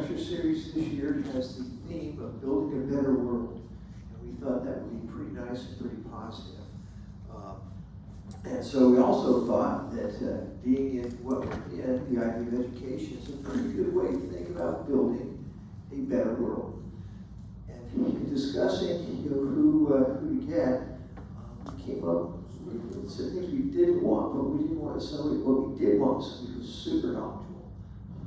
lecture series this year has the theme of building a better world. And we thought that would be pretty nice and pretty positive. And so we also thought that being in what we're in, the idea of education, is a pretty good way to think about building a better world. And in discussing who to get, we came up with some things we didn't want, but we didn't want somebody, what we did want somebody who was super knowledgeable.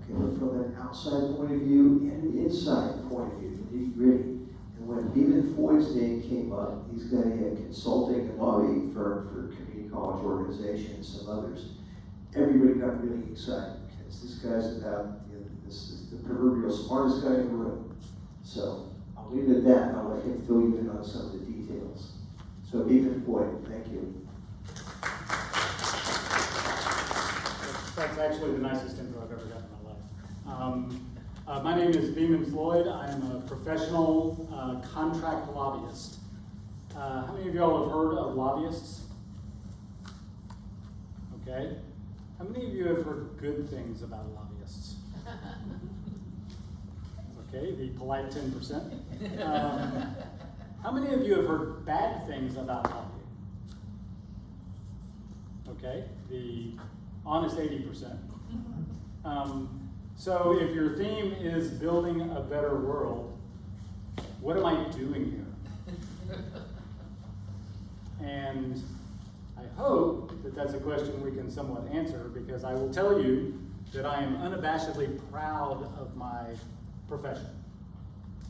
Okay, from an outside point of view and an inside point of view, nitty-gritty. And when Beaman Floyd's name came up, he's got a consulting and lobbying firm for community college organizations and some others. Everybody got really excited because this guy's about, this is the proverbial smartest guy in the room. So I'll leave it at that, and I'll let him fill you in on some of the details. So Beaman Floyd, thank you. That's actually the nicest intro I've ever gotten in my life. My name is Beaman Floyd. I am a professional contract lobbyist. How many of y'all have heard of lobbyists? Okay. How many of you have heard good things about lobbyists? Okay, the polite 10%. How many of you have heard bad things about lobbying? Okay, the honest 80%. So if your theme is building a better world, what am I doing here? And I hope that that's a question we can somewhat answer, because I will tell you that I am unabashedly proud of my profession.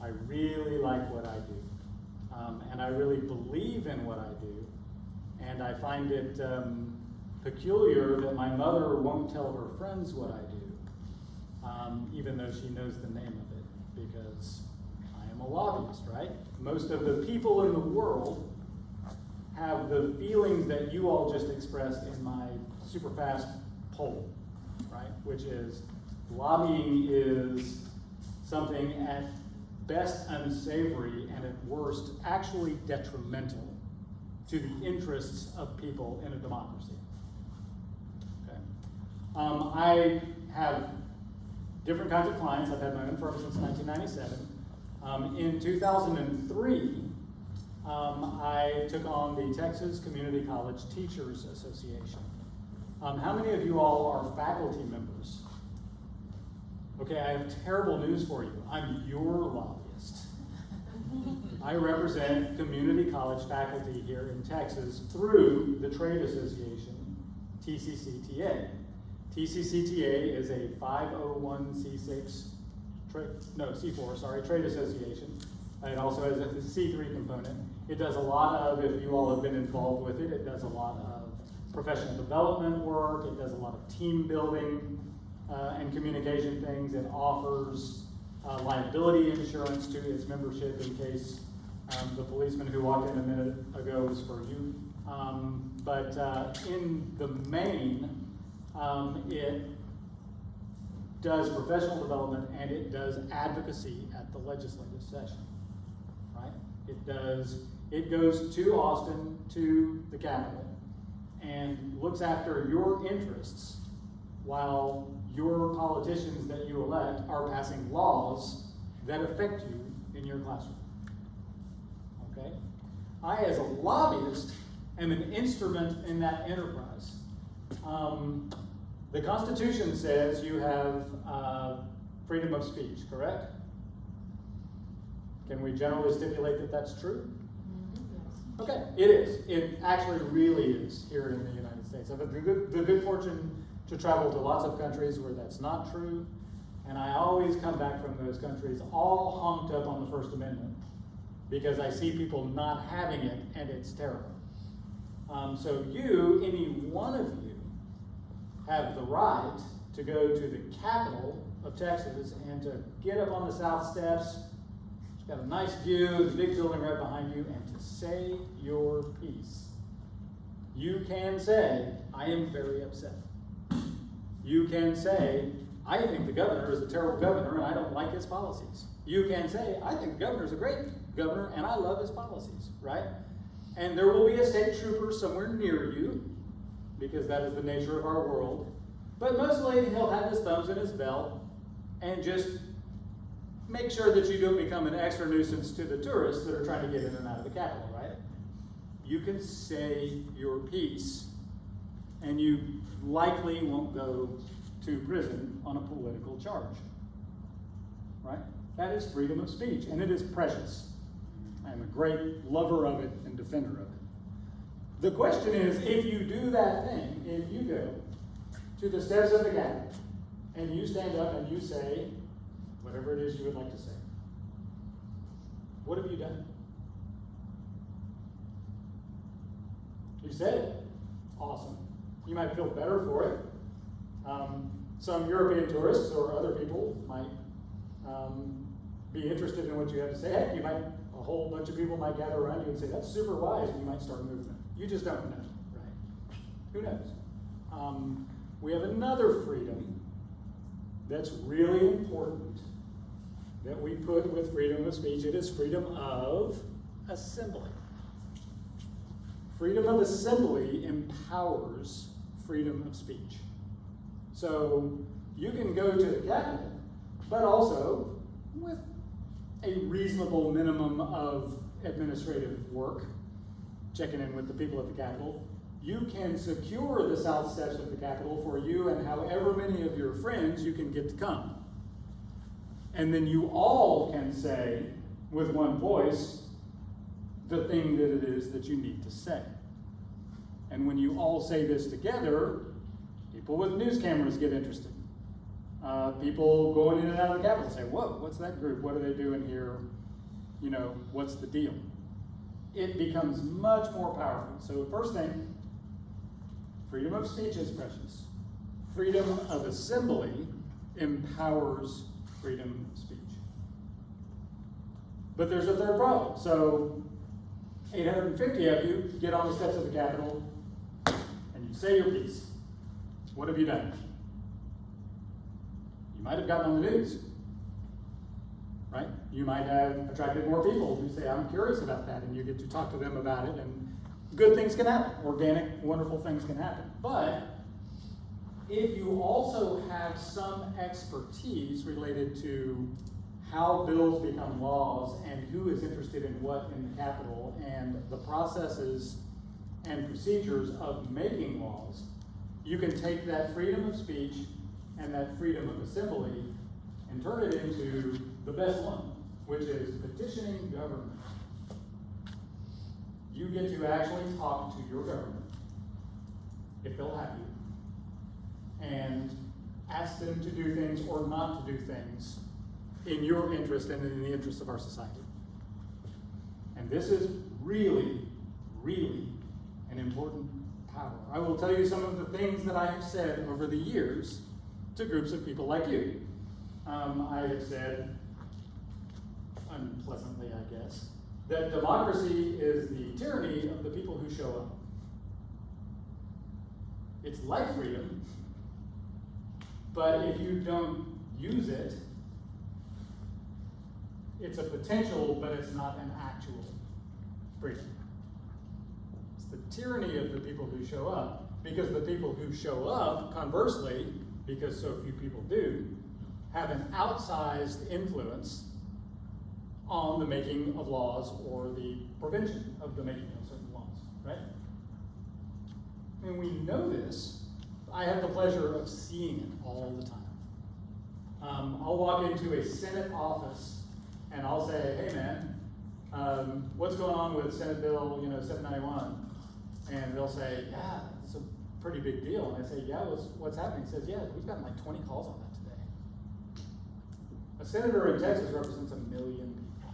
I really like what I do, and I really believe in what I do, and I find it peculiar that my mother won't tell her friends what I do, even though she knows the name of it, because I am a lobbyist, right? Most of the people in the world have the feelings that you all just expressed in my super fast poll, right? Which is, lobbying is something at best unsavory and at worst actually detrimental to the interests of people in a democracy. Okay. I have different kinds of clients. I've had my own firm since 1997. In 2003, I took on the Texas Community College Teachers Association. How many of you all are faculty members? Okay, I have terrible news for you. I'm your lobbyist. I represent community college faculty here in Texas through the trade association, TCCTA. TCCTA is a 501c6, C4, trade association. It also has a C3 component. It does a lot of, if you all have been involved with it, it does a lot of professional development work, it does a lot of team building and communication things. It offers liability insurance to its membership in case the policeman who walked in a minute ago was for you. But in the main, it does professional development and it does advocacy at the legislative session, right? It goes to Austin, to the Capitol, and looks after your interests while your politicians that you elect are passing laws that affect you in your classroom. Okay? I, as a lobbyist, am an instrument in that enterprise. The Constitution says you have freedom of speech, correct? Can we generally stipulate that that's true? Okay, it is. It actually really is here in the United States. I've had the good fortune to travel to lots of countries where that's not true, and I always come back from those countries all honked up on the First Amendment because I see people not having it, and it's terrible. So you, any one of you, have the right to go to the capital of Texas and to get up on the South Steps. It's got a nice view, the big building right behind you, and to say your piece. You can say, I am very upset. You can say, I think the governor is a terrible governor and I don't like his policies. You can say, I think the governor is a great governor and I love his policies, right? And there will be a state trooper somewhere near you, because that is the nature of our world. But mostly he'll have his thumbs in his belt and just make sure that you don't become an extra nuisance to the tourists that are trying to get in and out of the Capitol, right? You can say your piece, and you likely won't go to prison on a political charge, right? That is freedom of speech, and it is precious. I am a great lover of it and defender of it. The question is, if you do that thing, if you go to the steps of the Capitol, and you stand up and you say whatever it is you would like to say, what have you done? You said it. Awesome. You might feel better for it. Some European tourists or other people might be interested in what you have to say. Heck, a whole bunch of people might gather around you and say, that's super wise, and you might start a movement. You just don't know, right? Who knows? We have another freedom that's really important that we put with freedom of speech. It is freedom of assembly. Freedom of assembly empowers freedom of speech. So you can go to the Capitol, but also with a reasonable minimum of administrative work, checking in with the people at the Capitol, you can secure the south steps of the Capitol for you and however many of your friends you can get to come. And then you all can say, with one voice, the thing that it is that you need to say. And when you all say this together, people with news cameras get interested. People going in and out of the Capitol say, whoa, what's that group? What are they doing here? You know, what's the deal? It becomes much more powerful. So first thing, freedom of speech is precious. Freedom of assembly empowers freedom of speech. But there's a third problem. So 850 of you get on the steps of the Capitol and you say your piece. What have you done? You might have gotten on the news, right? You might have attracted more people who say, I'm curious about that, and you get to talk to them about it, and good things can happen. Organic, wonderful things can happen. But if you also have some expertise related to how bills become laws and who is interested in what in the Capitol and the processes and procedures of making laws, you can take that freedom of speech and that freedom of assembly and turn it into the best one, which is petitioning government. You get to actually talk to your government, if they'll have you, and ask them to do things or not to do things in your interest and in the interest of our society. And this is really, really an important power. I will tell you some of the things that I have said over the years to groups of people like you. I have said, unpleasantly I guess, that democracy is the tyranny of the people who show up. It's like freedom, but if you don't use it, it's a potential, but it's not an actual freedom. It's the tyranny of the people who show up, because the people who show up, conversely, because so few people do, have an outsized influence on the making of laws or the prevention of the making of certain laws, right? And we know this. I have the pleasure of seeing it all the time. I'll walk into a Senate office and I'll say, hey man, what's going on with Senate Bill 791? And they'll say, yeah, it's a pretty big deal. And I say, yeah, what's happening? He says, yeah, we've gotten like 20 calls on that today. A senator in Texas represents 1 million people.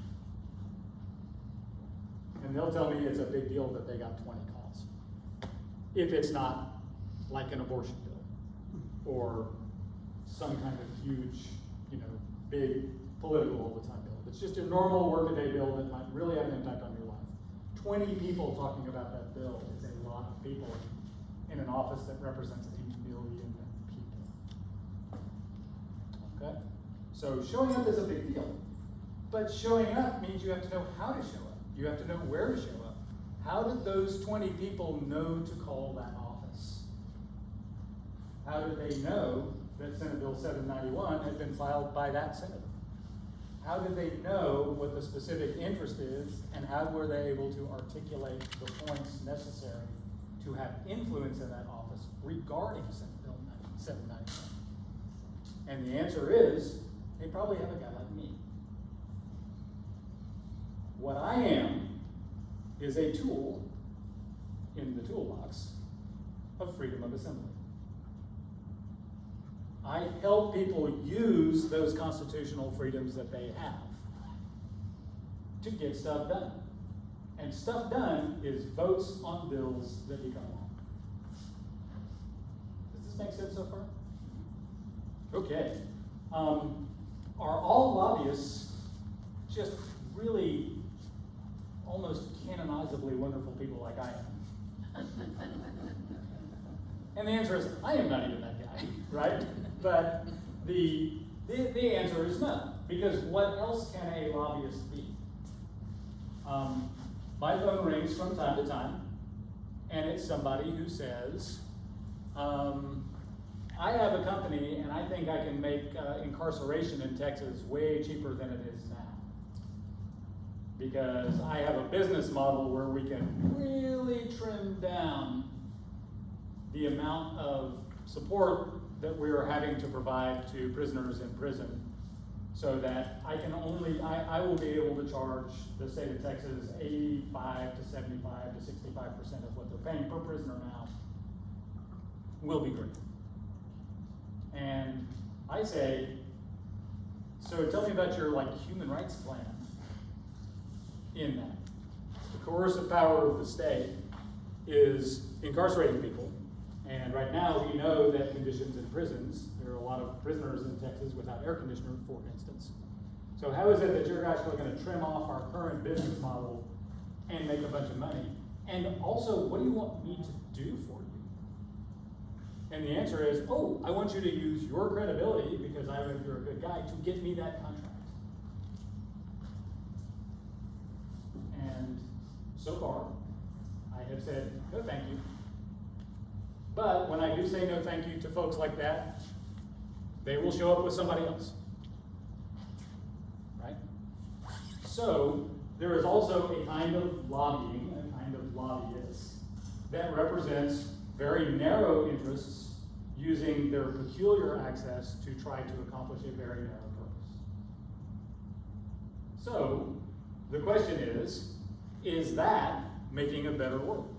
And they'll tell me it's a big deal that they got 20 calls. If it's not like an abortion bill or some kind of huge, big political all-the-time bill. It's just a normal workaday bill that might really have an impact on your life. 20 people talking about that bill is a lot of people in an office that represents 1 million people. Okay? So showing up is a big deal. But showing up means you have to know how to show up. You have to know where to show up. How did those 20 people know to call that office? How did they know that Senate Bill 791 had been filed by that senator? How did they know what the specific interest is, and how were they able to articulate the points necessary to have influence in that office regarding Senate Bill 797? And the answer is, they probably have a guy like me. What I am is a tool in the toolbox of freedom of assembly. I help people use those constitutional freedoms that they have to get stuff done. And stuff done is votes on bills that become law. Does this make sense so far? Okay. Are all lobbyists just really almost canonizably wonderful people like I am? And the answer is, I am not even that guy, right? But the answer is no, because what else can a lobbyist be? My phone rings from time to time, and it's somebody who says, I have a company, and I think I can make incarceration in Texas way cheaper than it is now. Because I have a business model where we can really trim down the amount of support that we are having to provide to prisoners in prison, so that I will be able to charge the state of Texas 85 to 75 to 65% of what they're paying per prisoner now will be great. And I say, so tell me about your human rights plan in that. The coercive power of the state is incarcerating people. And right now, we know that conditions in prisons, there are a lot of prisoners in Texas without air conditioner, for instance. So how is it that you're actually going to trim off our current business model and make a bunch of money? And also, what do you want me to do for you? And the answer is, oh, I want you to use your credibility, because I know you're a good guy, to get me that contract. And so far, I have said, no thank you. But when I do say no thank you to folks like that, they will show up with somebody else. Right? So, there is also a kind of lobbying, a kind of lobbyist, that represents very narrow interests using their peculiar access to try to accomplish a very narrow purpose. So, the question is that making a better world?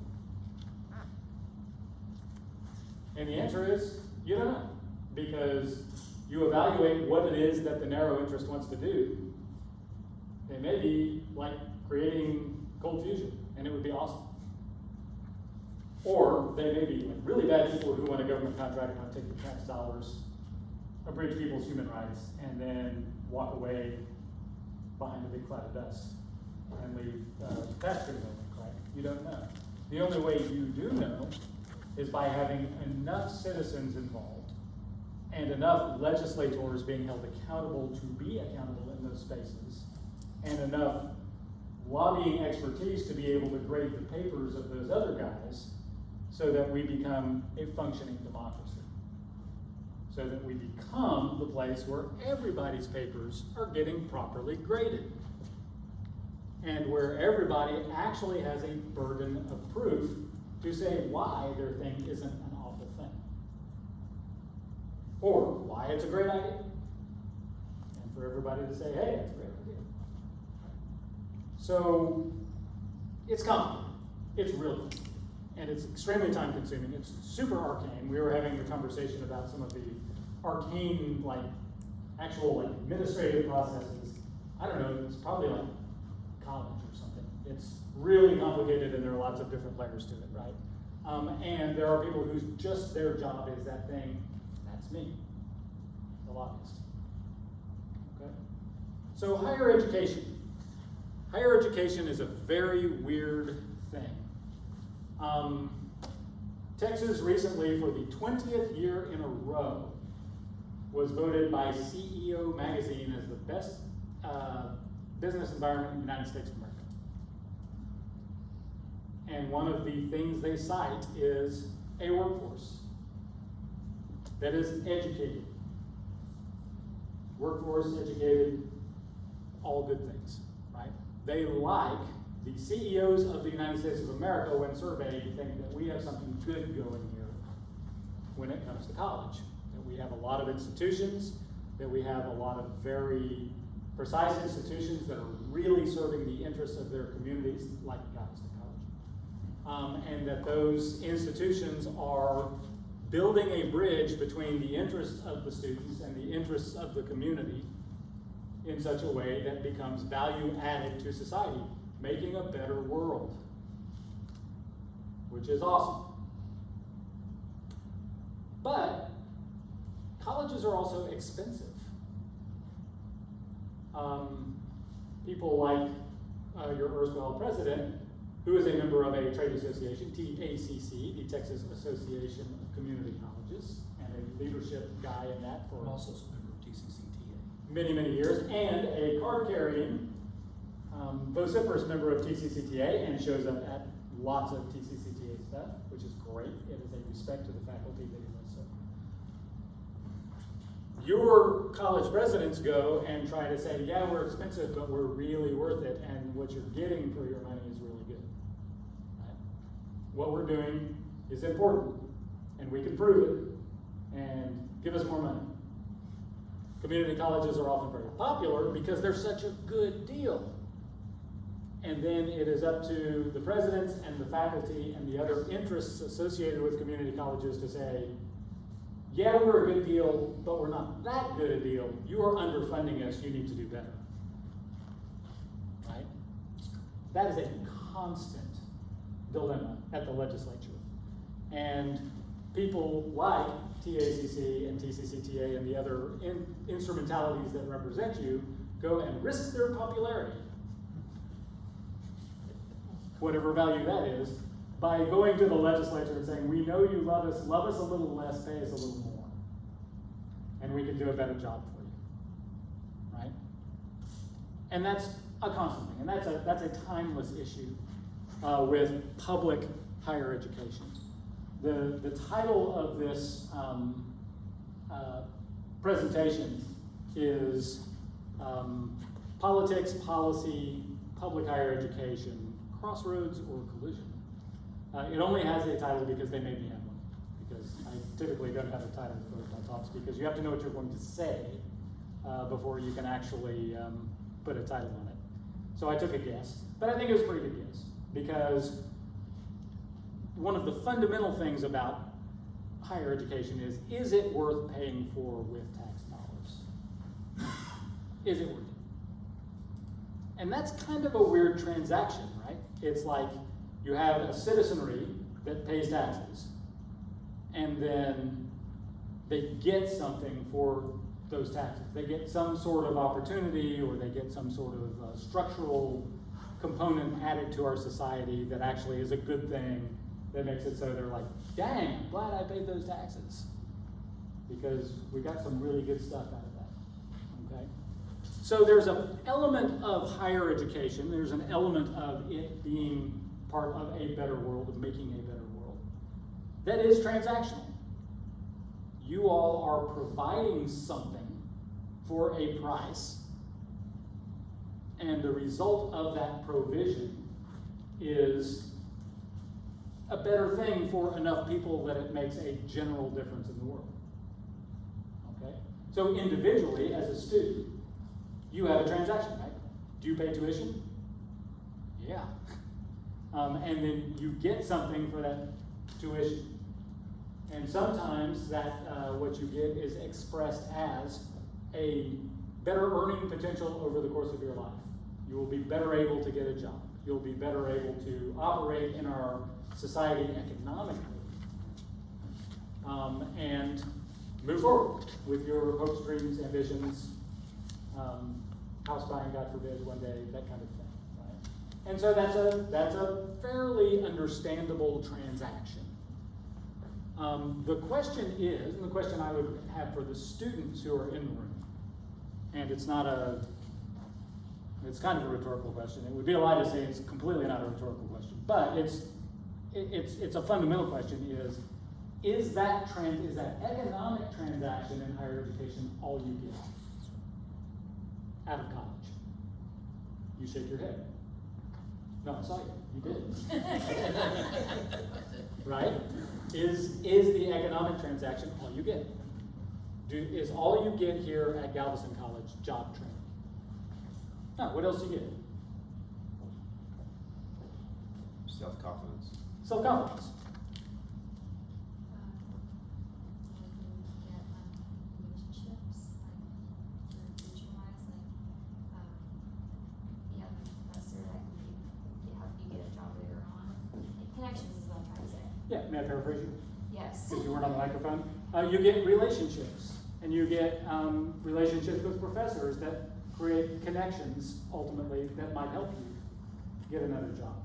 And the answer is, you don't know, because you evaluate what it is that the narrow interest wants to do. It may be like creating cold fusion, and it would be awesome. Or they may be really bad people who want a government contract and want to take the tax dollars, abridge people's human rights, and then walk away behind a big cloud of dust and leave tax freedom open, right? You don't know. The only way you do know is by having enough citizens involved and enough legislators being held accountable to be accountable in those spaces, and enough lobbying expertise to be able to grade the papers of those other guys, so that we become a functioning democracy. So that we become the place where everybody's papers are getting properly graded. And where everybody actually has a burden of proof to say why their thing isn't an awful thing. Or why it's a great idea. And for everybody to say, hey, it's a great idea. So, it's complicated. It's really complicated. And it's extremely time consuming. It's super arcane. We were having a conversation about some of the arcane, actual administrative processes. I don't know, it's probably like college or something. It's really complicated, and there are lots of different layers to it, right? And there are people whose just their job is that thing. That's me, the lobbyist. Okay? So higher education. Higher education is a very weird thing. Texas recently, for the 20th year in a row, was voted by CEO Magazine as the best business environment in the United States of America. And one of the things they cite is a workforce that is educated. Workforce, educated, all good things, right? They like, the CEOs of the United States of America, when surveyed, think that we have something good going here when it comes to college. That we have a lot of institutions, that we have a lot of very precise institutions that are really serving the interests of their communities, like Galveston College. And that those institutions are building a bridge between the interests of the students and the interests of the community in such a way that becomes value added to society, making a better world, which is awesome. But colleges are also expensive. People like your erstwhile president, who is a member of a trade association, TACC, the Texas Association of Community Colleges, and a leadership guy in that for I'm also a member of TCCTA. many, many years, and a card-carrying, vociferous member of TCCTA, and shows up at lots of TCCTA stuff, which is great. It is a respect to the faculty that he does so. Your college presidents go and try to say, yeah, we're expensive, but we're really worth it, and what you're getting for your money is really good. Right? What we're doing is important, and we can prove it, and give us more money. Community colleges are often very popular because they're such a good deal. And then it is up to the presidents and the faculty and the other interests associated with community colleges to say, yeah, we're a good deal, but we're not that good a deal. You are underfunding us, you need to do better. Right? That is a constant dilemma at the legislature. And people like TACC and TCCTA and the other instrumentalities that represent you go and risk their popularity, whatever value that is, by going to the legislature and saying, we know you love us a little less, pay us a little more, and we can do a better job for you, right? And that's a constant thing, and that's a timeless issue with public higher education. The title of this presentation is Politics, Policy, Public Higher Education, Crossroads or Collision. It only has a title because they made me have one, because I typically don't have a title for my talks, because you have to know what you're going to say before you can actually put a title on it. So I took a guess, but I think it was a pretty good guess, because one of the fundamental things about higher education is it worth paying for with tax dollars? Is it worth it? And that's kind of a weird transaction, right? It's like you have a citizenry that pays taxes, and then they get something for those taxes. They get some sort of opportunity, or they get some sort of structural component added to our society that actually is a good thing, that makes it so they're like, dang, I'm glad I paid those taxes, because we got some really good stuff out of that, okay? So there's an element of higher education, there's an element of it being part of a better world, of making a better world, that is transactional. You all are providing something for a price, and the result of that provision is a better thing for enough people that it makes a general difference in the world. Okay? So individually, as a student, you have a transaction, right? Do you pay tuition? Yeah. And then you get something for that tuition. And sometimes that what you get is expressed as a better earning potential over the course of your life. You will be better able to get a job. You'll be better able to operate in our society economically, and move forward with your hopes, dreams, ambitions, house buying, God forbid, one day, that kind of thing, right? And so that's a fairly understandable transaction. The question is, and the question I would have for the students who are in the room, and it's kind of a rhetorical question. It would be a lie to say it's completely not a rhetorical question, but it's a fundamental question: is that economic transaction in higher education all you get out of college? You shake your head. No, I saw you. You did. Right? Is the economic transaction all you get? Is all you get here at Galveston College job training? No, what else do you get? Self-confidence. Self-confidence. Relationships, like for future-wise, you have a professor that can help you get a job later on. Like, connections is what I'm trying to say. Yeah, may I paraphrase you? Yes. Because you weren't on the microphone. You get relationships, and you get relationships with professors that create connections, ultimately, that might help you get another job.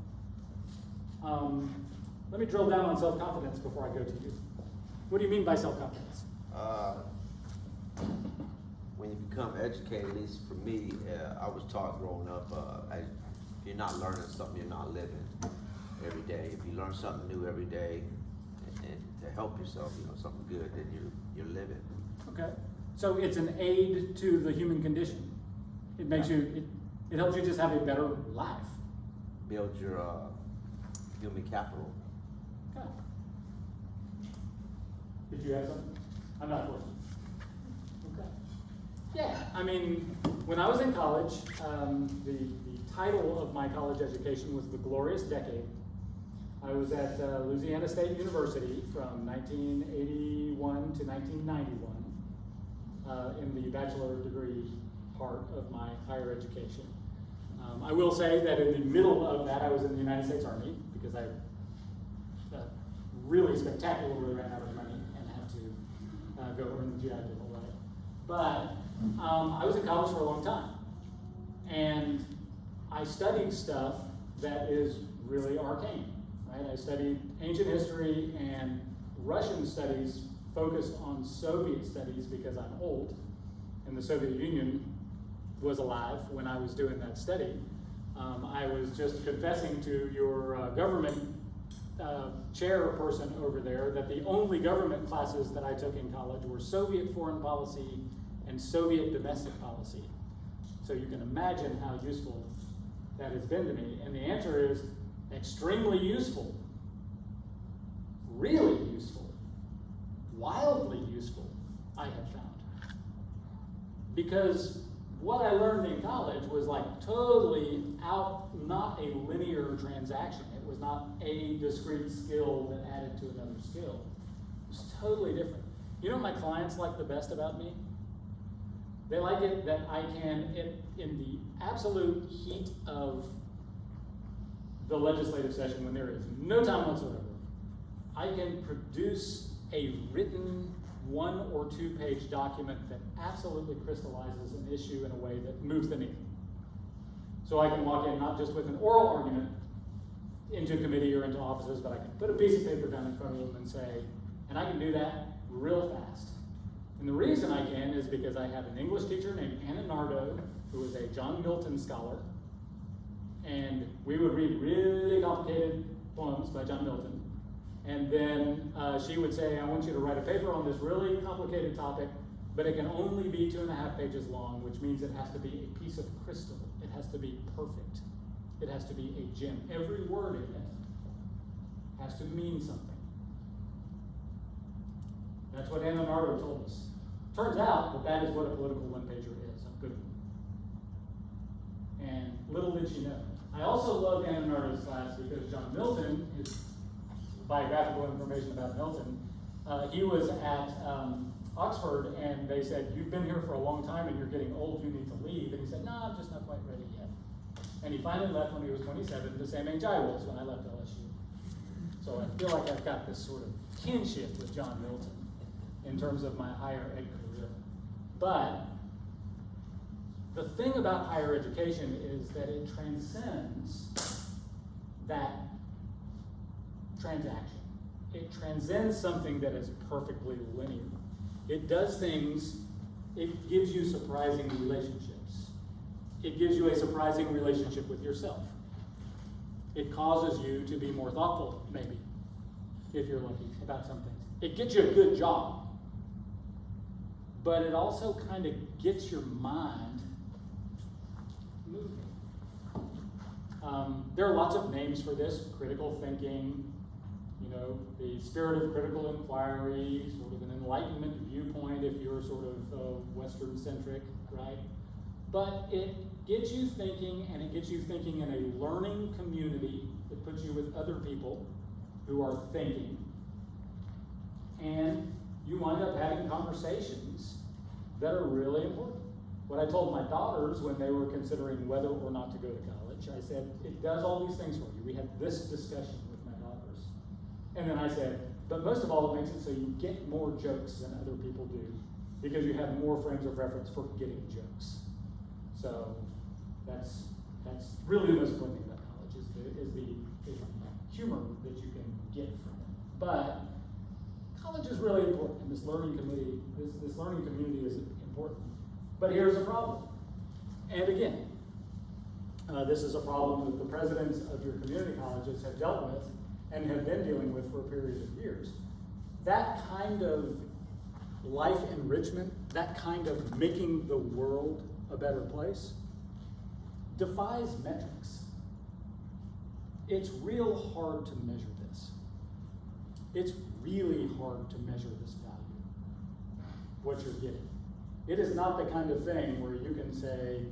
Let me drill down on self-confidence before I go to you. What do you mean by self-confidence? When you become educated, at least for me, I was taught growing up, if you're not learning something, you're not living every day. If you learn something new every day, and to help yourself, something good, then you're living. Okay. So it's an aid to the human condition. It makes you, it helps you just have a better life. Build your human capital. Okay. Did you have something? I'm not forcing. Okay. Yeah, I mean, when I was in college, the title of my college education was The Glorious Decade. I was at Louisiana State University from 1981 to 1991 in the bachelor degree part of my higher education. I will say that in the middle of that, I was in the United States Army because I really spectacularly ran out of money and had to go earn the GI Bill, right? But I was in college for a long time, and I studied stuff that is really arcane, right? I studied ancient history and Russian studies focused on Soviet studies because I'm old, and the Soviet Union was alive when I was doing that study. I was just confessing to your government chairperson over there that the only government classes that I took in college were Soviet foreign policy and Soviet domestic policy. So you can imagine how useful that has been to me. And the answer is extremely useful, really useful, wildly useful, I have found. Because what I learned in college was like totally not a linear transaction. It was not a discrete skill that added to another skill. It was totally different. You know what my clients like the best about me? They like it that I can, in the absolute heat of the legislative session when there is no time whatsoever, I can produce a written 1 or 2 page document that absolutely crystallizes an issue in a way that moves the needle. So I can walk in not just with an oral argument into committee or into offices, but I can put a piece of paper down in front of them and say, and I can do that real fast. And the reason I can is because I have an English teacher named Anna Nardo, who is a John Milton scholar, and we would read really complicated poems by John Milton, and then she would say, I want you to write a paper on this really complicated topic, but it can only be 2.5 pages long, which means it has to be a piece of crystal. It has to be perfect. It has to be a gem. Every word in it has to mean something. That's what Anna Nardo told us. Turns out that is what a political one-pager is, a good one. And little did she know. I also love Anna Nardo's class because John Milton, his biographical information about Milton, he was at Oxford, and they said, you've been here for a long time and you're getting old, you need to leave. And he said, no, I'm just not quite ready yet. And he finally left when he was 27, the same age I was when I left LSU. So I feel like I've got this sort of kinship with John Milton in terms of my higher ed career. But the thing about higher education is that it transcends that transaction. It transcends something that is perfectly linear. It does things, it gives you surprising relationships. It gives you a surprising relationship with yourself. It causes you to be more thoughtful, maybe, if you're lucky, about some things. It gets you a good job. But it also kind of gets your mind moving. There are lots of names for this: critical thinking, you know, the spirit of critical inquiry, sort of an enlightenment viewpoint if you're sort of Western-centric, right? But it gets you thinking, and it gets you thinking in a learning community. It puts you with other people who are thinking. And you wind up having conversations that are really important. What I told my daughters when they were considering whether or not to go to college, I said, it does all these things for you. We had this discussion with my daughters. And then I said, but most of all, it makes it so you get more jokes than other people do, because you have more frames of reference for getting jokes. So that's really the most important thing about college is the humor that you can get from it. But college is really important, and this learning community is important. But here's a problem. And again, this is a problem that the presidents of your community colleges have dealt with and have been dealing with for a period of years. That kind of life enrichment, that kind of making the world a better place, defies metrics. It's real hard to measure this. It's really hard to measure this value, what you're getting. It is not the kind of thing where you can say,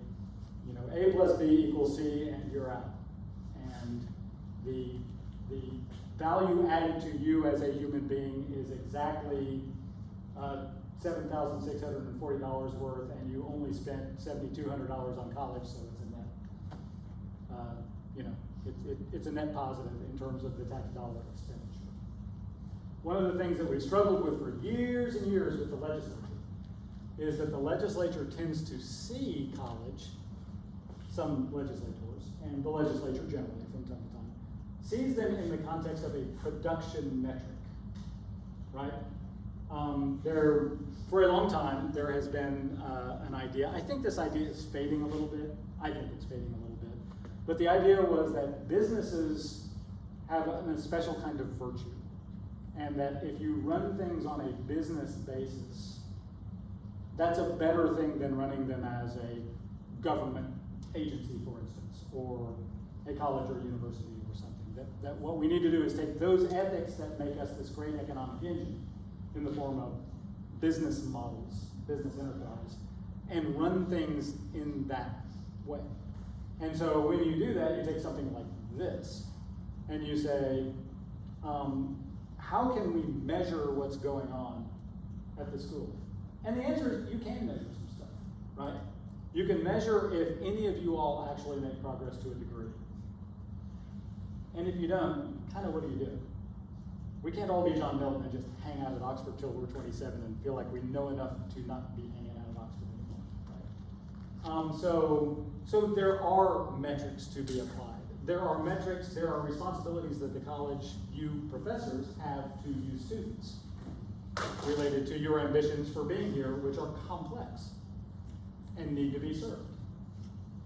you know, A plus B equals C and you're out. And the value added to you as a human being is exactly $7,640 worth, and you only spent $7,200 on college, so it's a net. You know, it's a net positive in terms of the tax dollar expenditure. One of the things that we've struggled with for years and years with the legislature is that the legislature tends to see college, some legislators, and the legislature generally from time to time, sees them in the context of a production metric, right? For a long time, there has been an idea. I think this idea is fading a little bit. I think it's fading a little bit. But the idea was that businesses have a special kind of virtue. And that if you run things on a business basis, that's a better thing than running them as a government agency, for instance, or a college or university or something. That what we need to do is take those ethics that make us this great economic engine in the form of business models, business enterprise, and run things in that way. And so when you do that, you take something like this, and you say, how can we measure what's going on at the school? And the answer is you can measure some stuff, right? You can measure if any of you all actually make progress to a degree. And if you don't, kind of what do you do? We can't all be John Milton and just hang out at Oxford till we're 27 and feel like we know enough to not be hanging out at Oxford anymore, right? So there are metrics to be applied. There are metrics, there are responsibilities that the college, you professors, have to you students related to your ambitions for being here, which are complex and need to be served.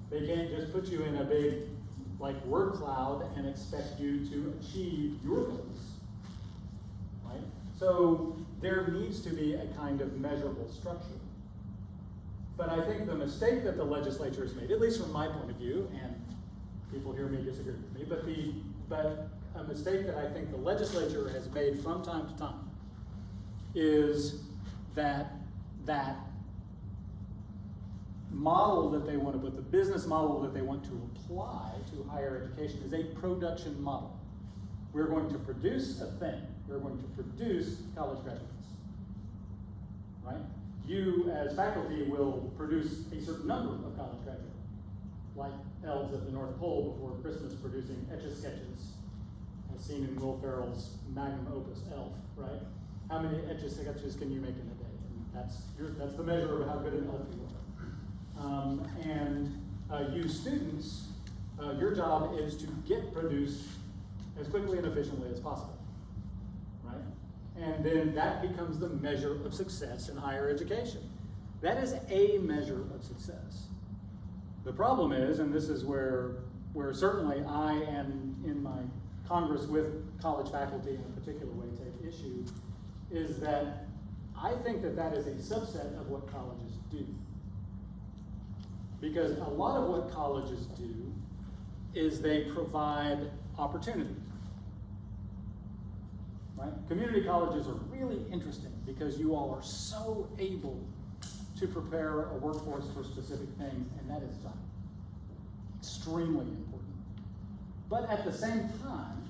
They can't just put you in a big, like, word cloud and expect you to achieve your goals, right? So there needs to be a kind of measurable structure. But I think the mistake that the legislature has made, at least from my point of view, and people here may disagree with me, but a mistake that I think the legislature has made from time to time is that model that they want to put, the business model that they want to apply to higher education is a production model. We're going to produce a thing. We're going to produce college graduates, right? You, as faculty, will produce a certain number of college graduates, like elves at the North Pole before Christmas producing etch-a-sketches, as seen in Will Ferrell's magnum opus, Elf, right? How many etch-a-sketches can you make in a day? And that's the measure of how good an elf you are. You students, your job is to get produced as quickly and efficiently as possible, right? And then that becomes the measure of success in higher education. That is a measure of success. The problem is, and this is where certainly I am in my Congress with college faculty in a particular way take issue, is that I think that is a subset of what colleges do. Because a lot of what colleges do is they provide opportunity. Right? Community colleges are really interesting because you all are so able to prepare a workforce for specific things, and that is extremely important. But at the same time,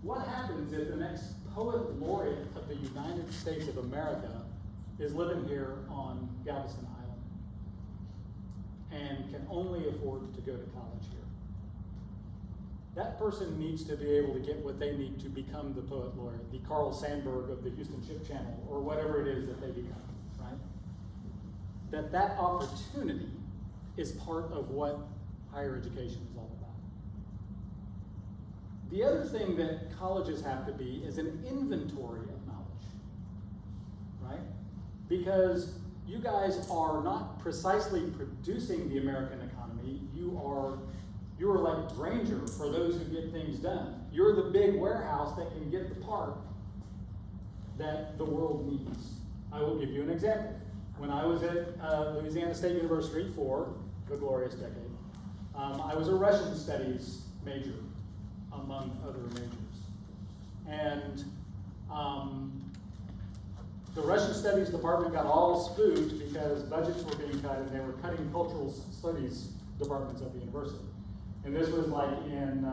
what happens if the next poet laureate of the United States of America is living here on Galveston Island and can only afford to go to college here? That person needs to be able to get what they need to become the poet laureate, the Carl Sandburg of the Houston Ship Channel, or whatever it is that they become, right? That opportunity is part of what higher education is all about. The other thing that colleges have to be is an inventory of knowledge, right? Because you guys are not precisely producing the American economy. You are like Granger for those who get things done. You're the big warehouse that can get the part that the world needs. I will give you an example. When I was at Louisiana State University for the glorious decade, I was a Russian studies major, among other majors. And the Russian studies department got all spooked because budgets were being cut and they were cutting cultural studies departments at the university. And this was like in,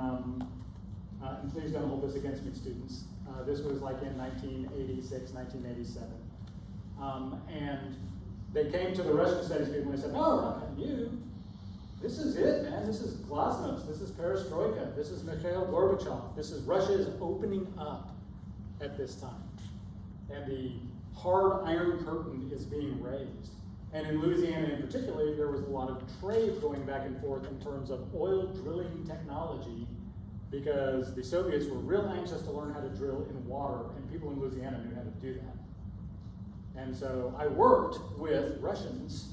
and please don't hold this against me, students. This was like in 1986, 1987. And they came to the Russian studies people and they said, no, we're not cutting you. This is it, man. This is glasnost. This is perestroika. This is Mikhail Gorbachev. This is Russia is opening up at this time. And the hard iron curtain is being raised. And in Louisiana in particular, there was a lot of trade going back and forth in terms of oil drilling technology because the Soviets were real anxious to learn how to drill in water, and people in Louisiana knew how to do that. And so I worked with Russians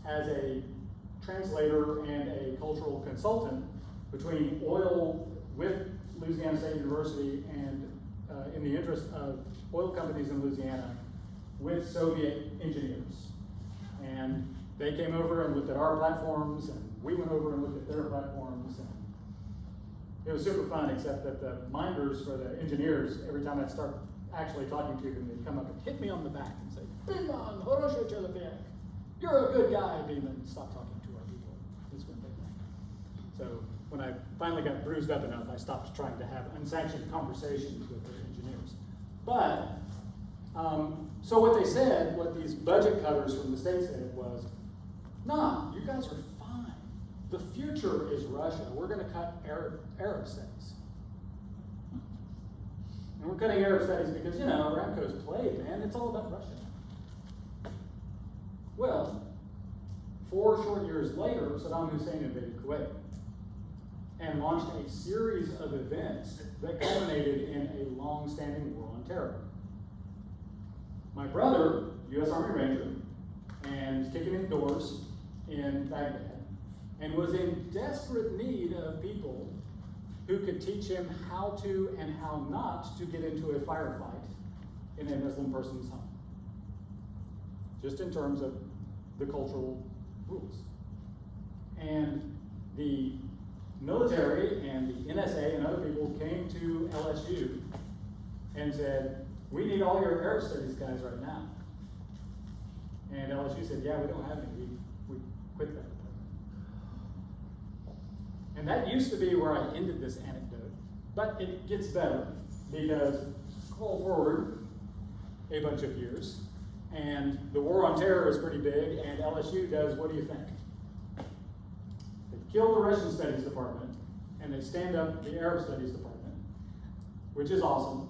as a translator and a cultural consultant between oil with Louisiana State University and in the interest of oil companies in Louisiana with Soviet engineers. And they came over and looked at our platforms, and we went over and looked at their platforms. And it was super fun, except that the minders for the engineers, every time I'd start actually talking to them, they'd come up and hit me on the back and say, Beaman, хороший человек. You're a good guy, Beaman. Stop talking to our people. That's what they think. So when I finally got bruised up enough, I stopped trying to have unsanctioned conversations with their engineers. But so what they said, what these budget cutters from the state said was, nah, you guys are fine. The future is Russia. We're going to cut Arab studies. And we're cutting Arab studies because, you know, Aramco's played, man. It's all about Russia. Well, 4 short years later, Saddam Hussein invaded Kuwait and launched a series of events that culminated in a long-standing war on terror. My brother, U.S. Army Ranger, and kicking in doors in Baghdad, and was in desperate need of people who could teach him how to and how not to get into a firefight in a Muslim person's home. Just in terms of the cultural rules. And the military and the NSA and other people came to LSU and said, we need all your Arab studies guys right now. And LSU said, yeah, we don't have any. We quit that department. And that used to be where I ended this anecdote. But it gets better because call forward a bunch of years, and the war on terror is pretty big, and LSU does, what do you think? They kill the Russian studies department, and they stand up the Arab studies department, which is awesome,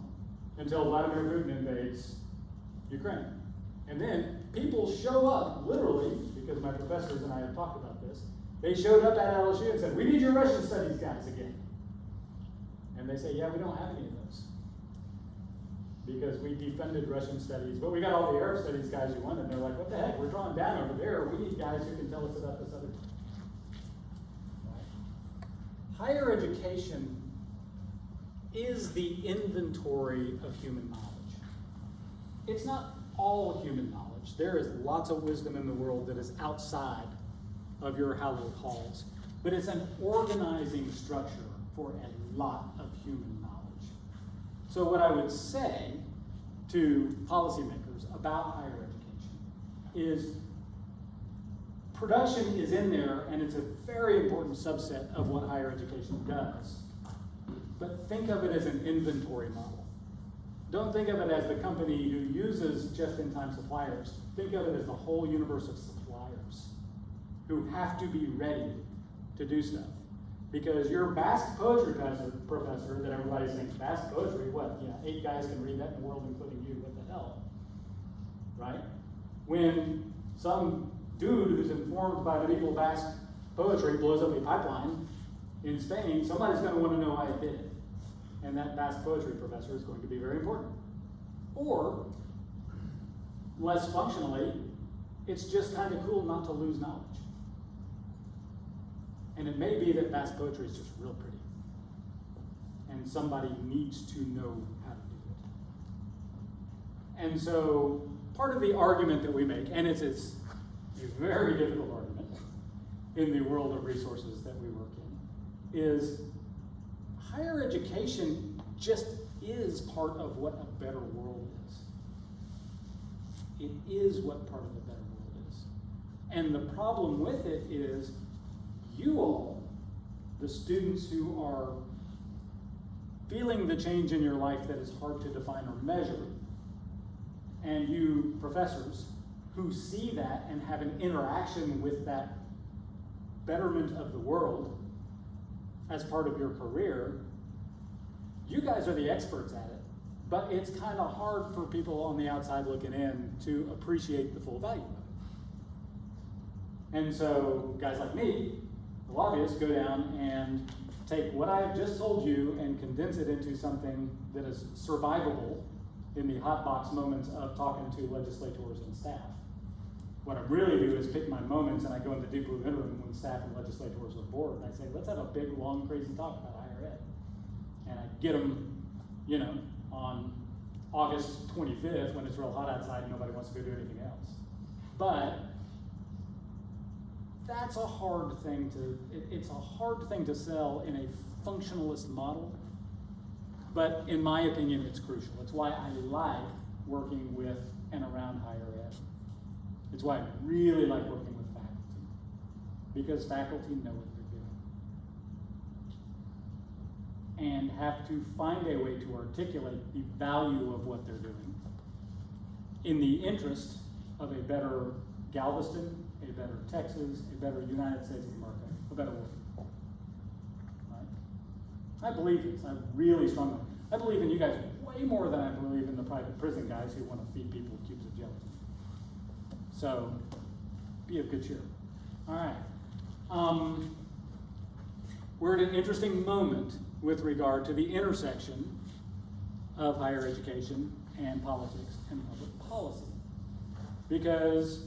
until Vladimir Putin invades Ukraine. And then people show up, literally, because my professors and I have talked about this, they showed up at LSU and said, we need your Russian studies guys again. And they say, yeah, we don't have any of those. Because we defunded Russian studies, but we got all the Arab studies guys you want, and they're like, what the heck, we're drawing down over there. We need guys who can tell us about this other thing. Right? Higher education is the inventory of human knowledge. It's not all human knowledge. There is lots of wisdom in the world that is outside of your hallowed halls. but it's an organizing structure for a lot of human knowledge. So what I would say to policymakers about higher education is production is in there, and it's a very important subset of what higher education does. But think of it as an inventory model. Don't think of it as the company who uses just-in-time suppliers. Think of it as the whole universe of suppliers who have to be ready to do stuff. Because your Basque poetry professor that everybody thinks, Basque poetry, what? Yeah, 8 guys can read that in the world, including you, what the hell? Right? When some dude who's informed by medieval Basque poetry blows up a pipeline in Spain, somebody's going to want to know why it did it. And that Basque poetry professor is going to be very important. Or, less functionally, it's just kind of cool not to lose knowledge. And it may be that Basque poetry is just real pretty. And somebody needs to know how to do it. And so, part of the argument that we make, and it's a very difficult argument in the world of resources that we work in, is higher education just is part of what a better world is. It is what part of a better world is. And the problem with it is you all, the students who are feeling the change in your life that is hard to define or measure, and you professors who see that and have an interaction with that betterment of the world as part of your career, you guys are the experts at it, but it's kind of hard for people on the outside looking in to appreciate the full value of it. And so guys like me, the lobbyists, go down and take what I've just told you and condense it into something that is survivable in the hot box moments of talking to legislators and staff. What I really do is pick my moments, and I go in the deep blue interim when staff and legislators are bored, and I say, let's have a big, long, crazy talk about higher ed. And I get them, on August 25th when it's real hot outside and nobody wants to go do anything else. But that's a hard thing it's a hard thing to sell in a functionalist model. But in my opinion, it's crucial. It's why I like working with and around higher ed. It's why I really like working with faculty, because faculty know what they're doing and have to find a way to articulate the value of what they're doing in the interest of a better Galveston, a better Texas, a better United States of America, a better world. Right? I believe this. I really strongly. I believe in you guys way more than I believe in the private prison guys who want to feed people cubes of gelatin. So, be of good cheer. All right. We're at an interesting moment with regard to the intersection of higher education and politics and public policy. Because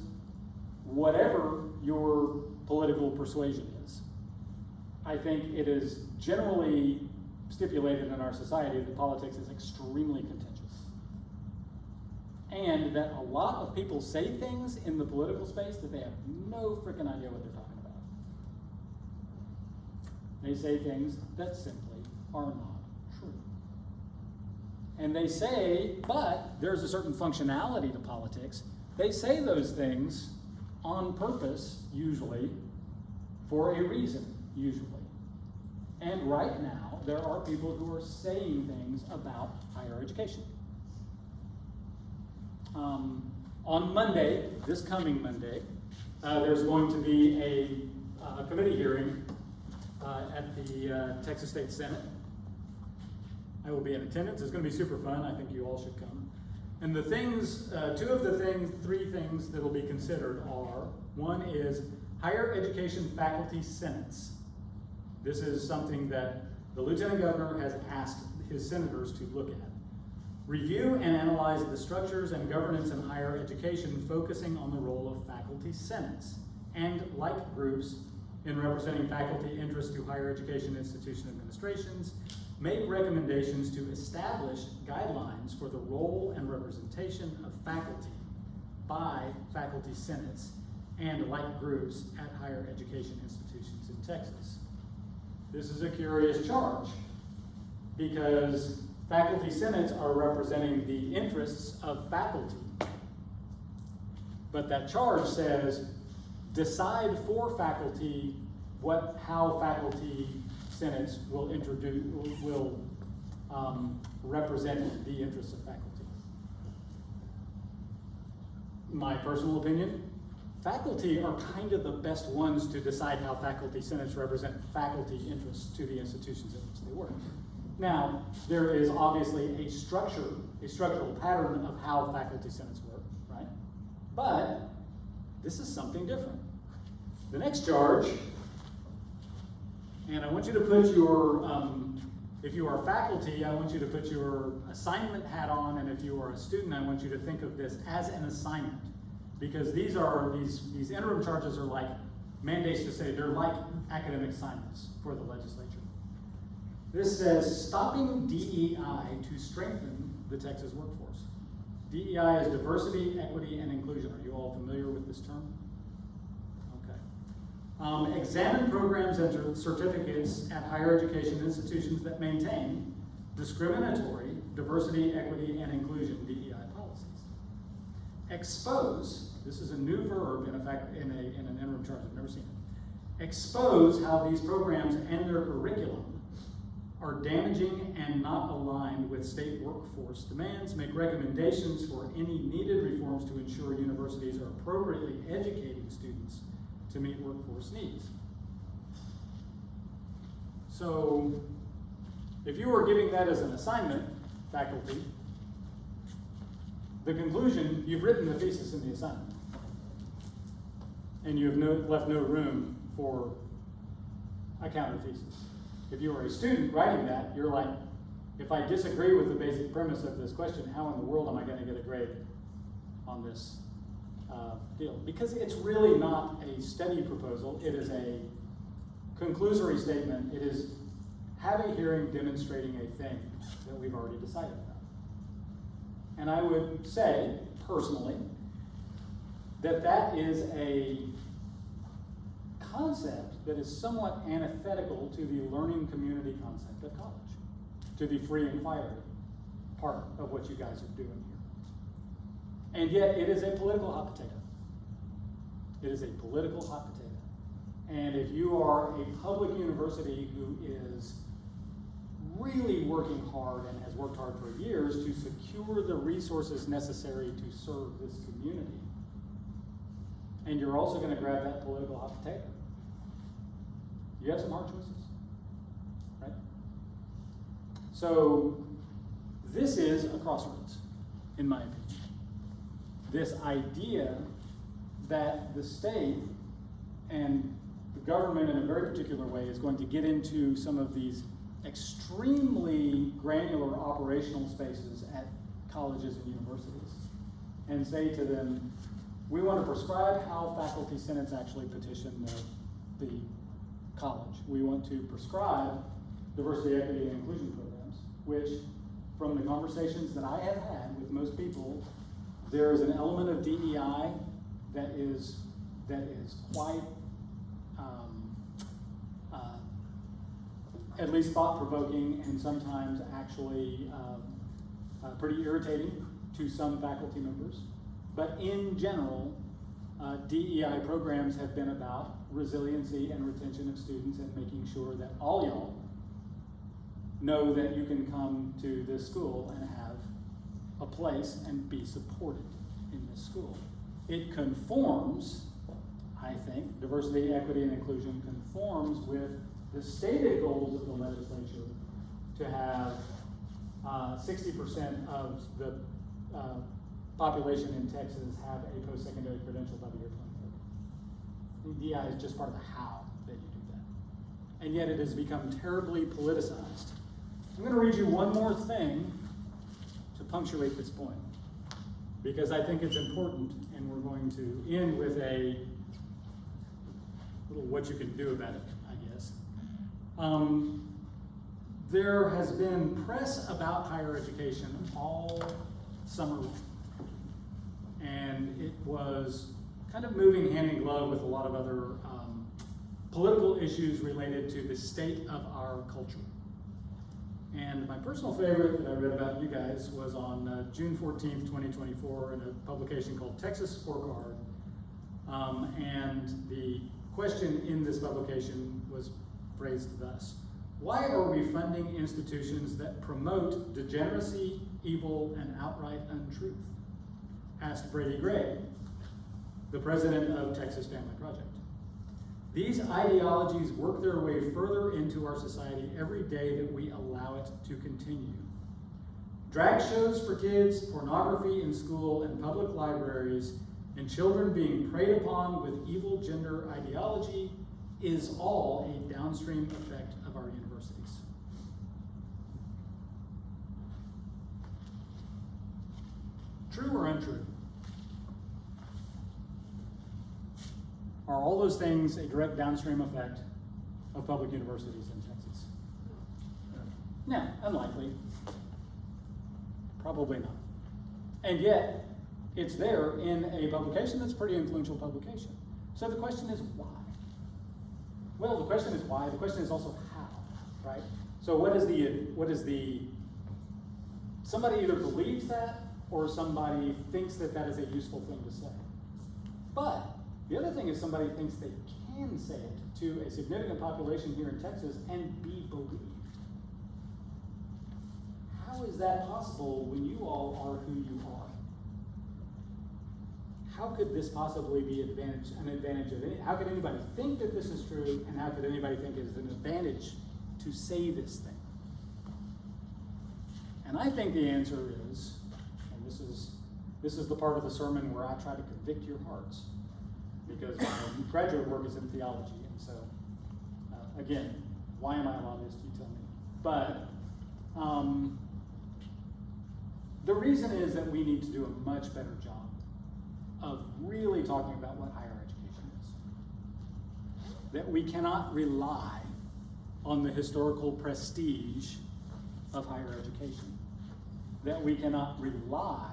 whatever your political persuasion is, I think it is generally stipulated in our society that politics is extremely contentious. And that a lot of people say things in the political space that they have no freaking idea what they're talking about. They say things that simply are not true. And they say, but there's a certain functionality to politics. They say those things on purpose, usually, for a reason, usually. And right now, there are people who are saying things about higher education. On Monday, this coming Monday, there's going to be a committee hearing at the Texas State Senate. I will be in attendance. It's going to be super fun. I think you all should come. And the things, three things that will be considered are, one is higher education faculty senates. This is something that the Lieutenant Governor has asked his senators to look at. Review and analyze the structures and governance in higher education, focusing on the role of faculty senates and like groups in representing faculty interests to higher education institution administrations. Make recommendations to establish guidelines for the role and representation of faculty by faculty senates and like groups at higher education institutions in Texas. this is a curious charge, because faculty senates are representing the interests of faculty. But that charge says, decide for faculty how faculty senates will represent the interests of faculty. My personal opinion, faculty are kind of the best ones to decide how faculty senates represent faculty interests to the institutions in which they work. Now, there is obviously a structural pattern of how faculty senates work, right? But this is something different. The next charge, and I want you to put your, if you are faculty, I want you to put your assignment hat on, and if you are a student, I want you to think of this as an assignment. Because these interim charges are like mandates to say they're like academic assignments for the legislature. This says, stopping DEI to strengthen the Texas workforce. DEI is diversity, equity, and inclusion. Are you all familiar with this term? Okay. Examine programs and certificates at higher education institutions that maintain discriminatory diversity, equity, and inclusion DEI policies. Expose, this is a new verb in effect in an interim charge, I've never seen it. Expose how these programs and their curriculum are damaging and not aligned with state workforce demands. Make recommendations for any needed reforms to ensure universities are appropriately educating students to meet workforce needs. So, if you were giving that as an assignment, faculty, the conclusion, you've written the thesis in the assignment. And you have left no room for a counter thesis. If you are a student writing that, you're like, if I disagree with the basic premise of this question, how in the world am I going to get a grade on this deal? Because it's really not a study proposal, it is a conclusory statement. It is have a hearing demonstrating a thing that we've already decided about. And I would say, personally, that is a concept that is somewhat antithetical to the learning community concept of college, to the free inquiry part of what you guys are doing here. And yet it is a political hot potato. It is a political hot potato. And if you are a public university who is really working hard and has worked hard for years to secure the resources necessary to serve this community, and you're also going to grab that political hot potato, you have some hard choices, right? So this is a crossroads, in my opinion. This idea that the state and the government in a very particular way is going to get into some of these extremely granular operational spaces at colleges and universities and say to them, we want to prescribe how faculty senates actually petition the college. We want to prescribe diversity, equity, and inclusion programs, which from the conversations that I have had with most people, there is an element of DEI that is quite at least thought-provoking and sometimes actually pretty irritating to some faculty members. But in general, DEI programs have been about resiliency and retention of students and making sure that all y'all know that you can come to this school and have a place and be supported in this school. It conforms, I think, diversity, equity, and inclusion conforms with the stated goals of the legislature to have 60% of the population in Texas have a post-secondary credential by the year 2030. The DEI is just part of the how that you do that. And yet it has become terribly politicized. I'm going to read you one more thing to punctuate this point, because I think it's important, and we're going to end with a little what you can do about it, I guess. There has been press about higher education all summer long. And it was kind of moving hand in glove with a lot of other political issues related to the state of our culture. And my personal favorite that I read about you guys was on June 14th, 2024 in a publication called Texas Scorecard. And the question in this publication was phrased thus: why are we funding institutions that promote degeneracy, evil, and outright untruth? Asked Brady Gray, the president of Texas Family Project. These ideologies work their way further into our society every day that we allow it to continue. Drag shows for kids, pornography in school and public libraries, and children being preyed upon with evil gender ideology is all a downstream effect of our universities. True or untrue? Are all those things a direct downstream effect of public universities in Texas? No, unlikely. Probably not. And yet, it's there in a publication that's a pretty influential publication. So the question is why? Well, the question is why. The question is also how, right? So what is the, somebody either believes that or somebody thinks that that is a useful thing to say. But the other thing is somebody thinks they can say it to a significant population here in Texas and be believed. How is that possible when you all are who you are? How could this possibly be an advantage of any? How could anybody think that this is true, and how could anybody think it is an advantage to say this thing? And I think the answer is, and this is the part of the sermon where I try to convict your hearts, because my graduate work is in theology, and so again, why am I a lobbyist? You tell me. But the reason is that we need to do a much better job of really talking about what higher education is. That we cannot rely on the historical prestige of higher education. That we cannot rely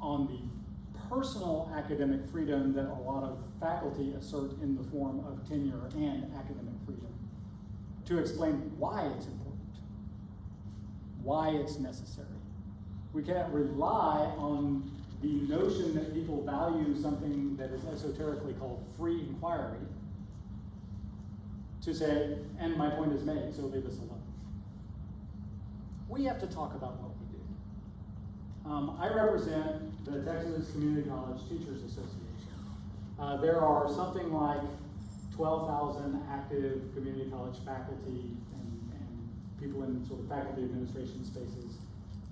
on the personal academic freedom that a lot of faculty assert in the form of tenure and academic freedom to explain why it's important, why it's necessary. We can't rely on the notion that people value something that is esoterically called free inquiry to say, and my point is made, so leave us alone. We have to talk about what we do. I represent the Texas Community College Teachers Association. There are something like 12,000 active community college faculty and people in sort of faculty administration spaces,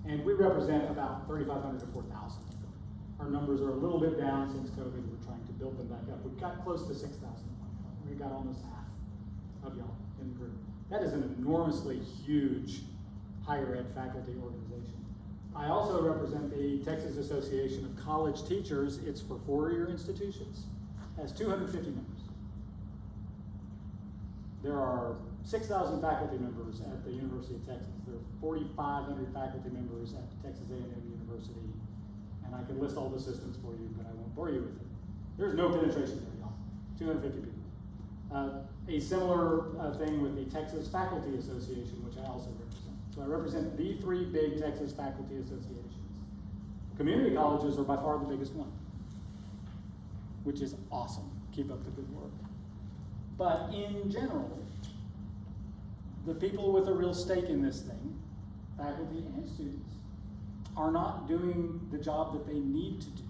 and we represent about 3,500 to 4,000 of them. Our numbers are a little bit down since COVID. We're trying to build them back up. We got close to 6,000 at one point. We got almost half of y'all in the group. That is an enormously huge higher ed faculty organization. I also represent the Texas Association of College Teachers. It's for four-year institutions. It has 250 members. There are 6,000 faculty members at the University of Texas. There are 4,500 faculty members at Texas A&M University. And I can list all the systems for you, but I won't bore you with it. There's no penetration there, y'all. 250 people. A similar thing with the Texas Faculty Association, which I also represent. So I represent the three big Texas faculty associations. Community colleges are by far the biggest one, which is awesome. Keep up the good work. But in general, the people with a real stake in this thing, faculty and students, are not doing the job that they need to do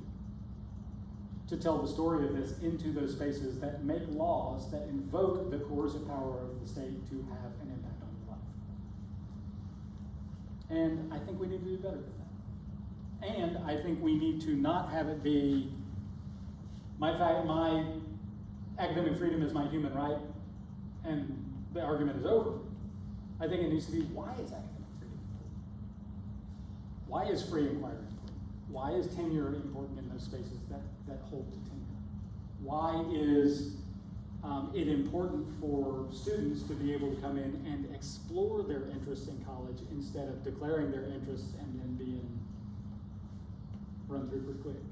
to tell the story of this into those spaces that make laws that invoke the coercive power of the state to have an impact on your life. And I think we need to do better than that. And I think we need to not have it be, my academic freedom is my human right, and the argument is over. I think it needs to be, why is academic freedom important? Why is free inquiry important? Why is tenure important in those spaces that hold to tenure? Why is it important for students to be able to come in and explore their interests in college instead of declaring their interests and then being run through pretty quick?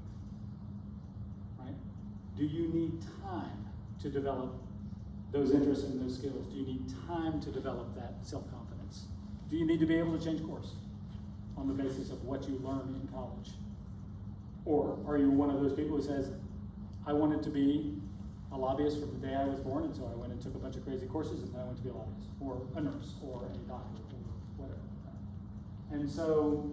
Right? Do you need time to develop those interests and those skills? Do you need time to develop that self-confidence? Do you need to be able to change course on the basis of what you learn in college? Or are you one of those people who says, I wanted to be a lobbyist from the day I was born, and so I went and took a bunch of crazy courses, and then I went to be a lobbyist, or a nurse, or a doctor, or whatever. And so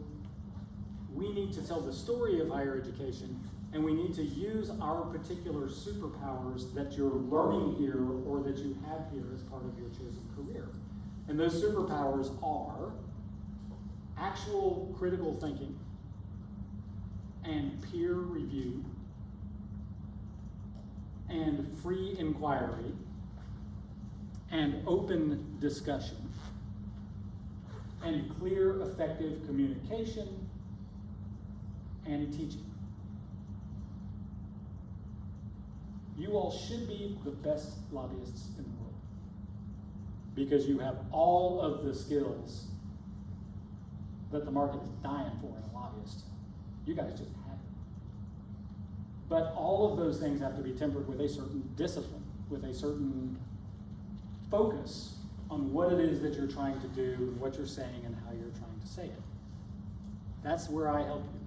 we need to tell the story of higher education, and we need to use our particular superpowers that you're learning here or that you have here as part of your chosen career. And those superpowers are actual critical thinking and peer review and free inquiry and open discussion and clear, effective communication and teaching. You all should be the best lobbyists in the world because you have all of the skills that the market is dying for in a lobbyist. You guys just have it. But all of those things have to be tempered with a certain discipline, with a certain focus on what it is that you're trying to do, and what you're saying, and how you're trying to say it. That's where I help you.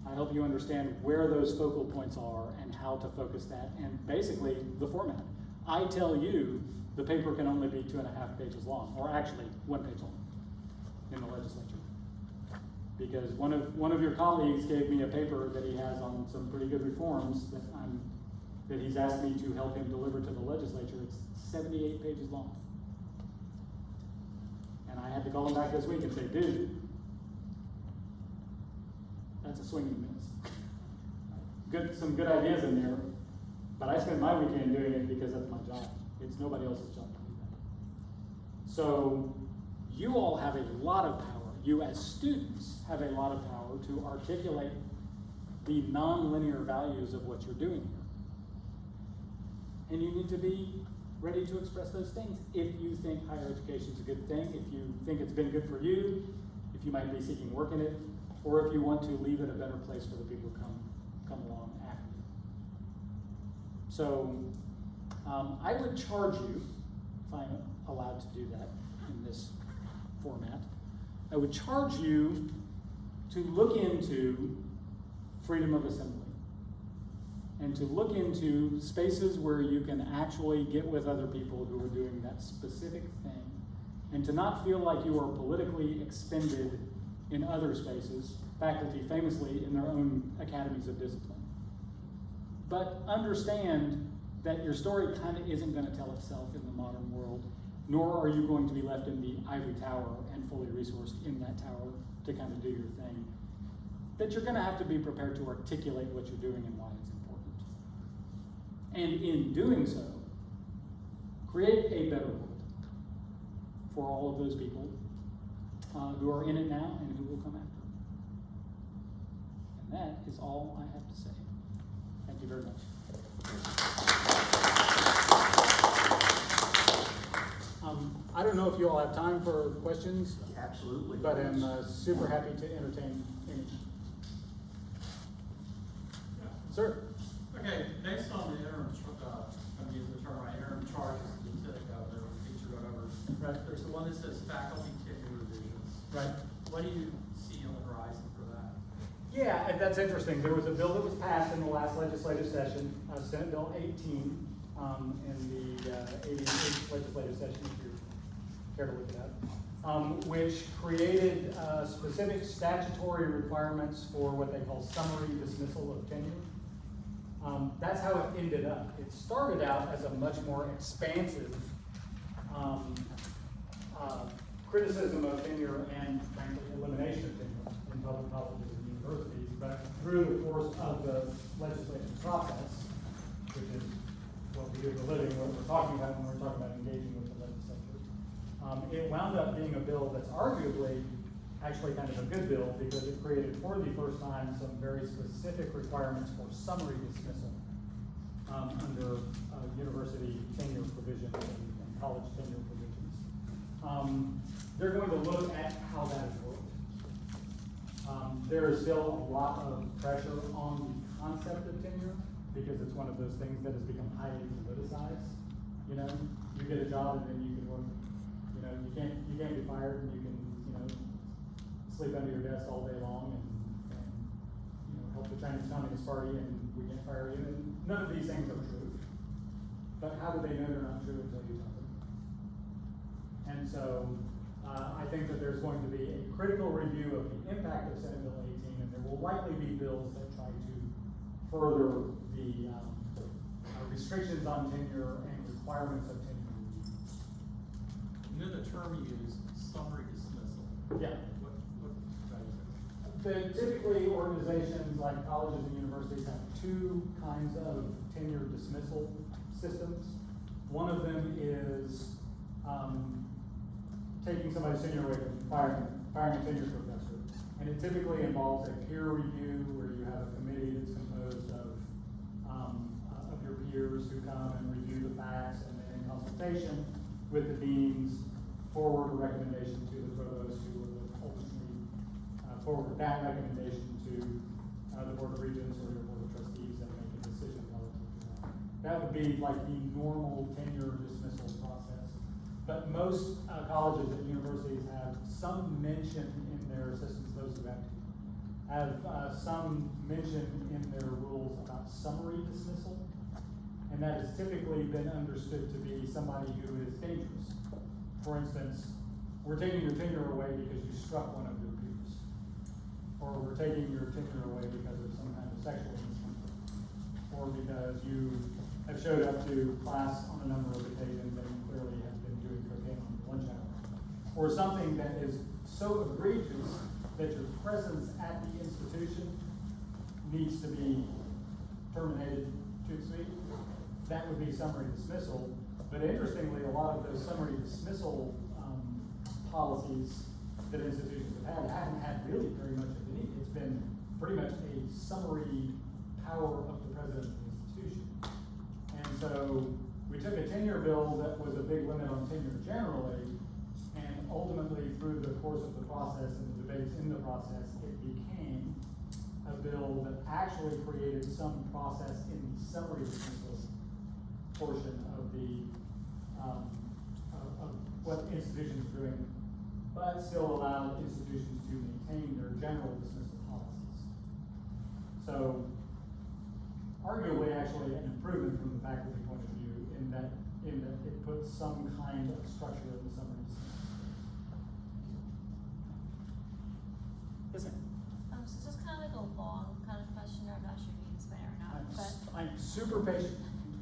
I help you understand where those focal points are and how to focus that, and basically the format. I tell you the paper can only be 2.5 pages long, or actually 1 page long in the legislature. Because one of your colleagues gave me a paper that he has on some pretty good reforms that he's asked me to help him deliver to the legislature. It's 78 pages long. And I had to call him back this week and say, dude, that's a swinging miss. Some good ideas in there, but I spent my weekend doing it because that's my job. It's nobody else's job to do that. So you all have a lot of power. You as students have a lot of power to articulate the non-linear values of what you're doing here. And you need to be ready to express those things if you think higher education is a good thing, if you think it's been good for you, if you might be seeking work in it, or if you want to leave it a better place for the people who come along after you. So I would charge you, if I'm allowed to do that in this format, I would charge you to look into freedom of assembly and to look into spaces where you can actually get with other people who are doing that specific thing, and to not feel like you are politically expended in other spaces, faculty famously in their own academies of discipline. But understand that your story kind of isn't going to tell itself in the modern world, nor are you going to be left in the ivory tower and fully resourced in that tower to kind of do your thing. That you're going to have to be prepared to articulate what you're doing and why it's important. And in doing so, create a better world for all of those people who are in it now and who will come after. And that is all I have to say. Thank you very much. I don't know if you all have time for questions. Absolutely. But I'm super happy to entertain any. Sir? Okay, based on the interim, I'm using the term right, interim charges, lieutenant governor, teacher, whatever. Right. There's the one that says faculty tenure revisions. Right. What do you see on the horizon for that? Yeah, and that's interesting. There was a bill that was passed in the last legislative session, Senate Bill 18, in the 88th legislative session, if you care to look it up, which created specific statutory requirements for what they call summary dismissal of tenure. That's how it ended up. It started out as a much more expansive criticism of tenure and, frankly, elimination of tenure in public colleges and universities, but through the course of the legislative process, which is what we do for a living, what we're talking about when we're talking about engaging with the legislature, it wound up being a bill that's arguably actually kind of a good bill because it created for the first time some very specific requirements for summary dismissal under university tenure provisions and college tenure provisions. They're going to look at how that has worked. There is still a lot of pressure on the concept of tenure because it's one of those things that has become highly politicized. you know, you get a job and then you can work, you know, you can't be fired and you can, you know, sleep under your desk all day long and you know, help the Chinese Communist Party and we can't fire you. And none of these things are true. But how do they know they're not true until you tell them? And so, I think that there's going to be a critical review of the impact of Senate Bill 18, and there will likely be bills that try to further the restrictions on tenure and requirements of tenure. And then the term you use, summary dismissal. Yeah. What that is? Typically, organizations like colleges and universities have two kinds of tenure dismissal systems. One of them is taking somebody's tenure away from firing a tenured professor. And it typically involves a peer review where you have a committee that's composed of your peers who come and review the facts and then in consultation with the deans forward a recommendation to the provost who will ultimately forward that recommendation to the board of regents or your board of trustees and make a decision relative to that. That would be like the normal tenure dismissal process. But most colleges and universities have some mention in their systems, those who have some mention in their rules about summary dismissal. And that has typically been understood to be somebody who is dangerous. For instance, we're taking your tenure away because you struck one of your peers. Or we're taking your tenure away because of some kind of sexual incident. Or because you have showed up to class on a number of occasions and clearly have been doing cocaine on your lunch hour. Or something that is so egregious that your presence at the institution needs to be terminated too soon. That would be summary dismissal. But interestingly, a lot of those summary dismissal policies that institutions have had haven't had really very much of any. It's been pretty much a summary power of the president of the institution. And so we took a tenure bill that was a big limit on tenure generally, and ultimately through the course of the process and the debates in the process, it became a bill that actually created some process in the summary dismissal portion of the of what institutions are doing, but still allowed institutions to maintain their general dismissal policies. So, arguably, actually, an improvement from the faculty point of view in that it puts some kind of structure in the summary dismissal. Yes, ma'am. So just kind of like a long kind of question, I'm not sure if you can explain it or not, but. I'm super patient,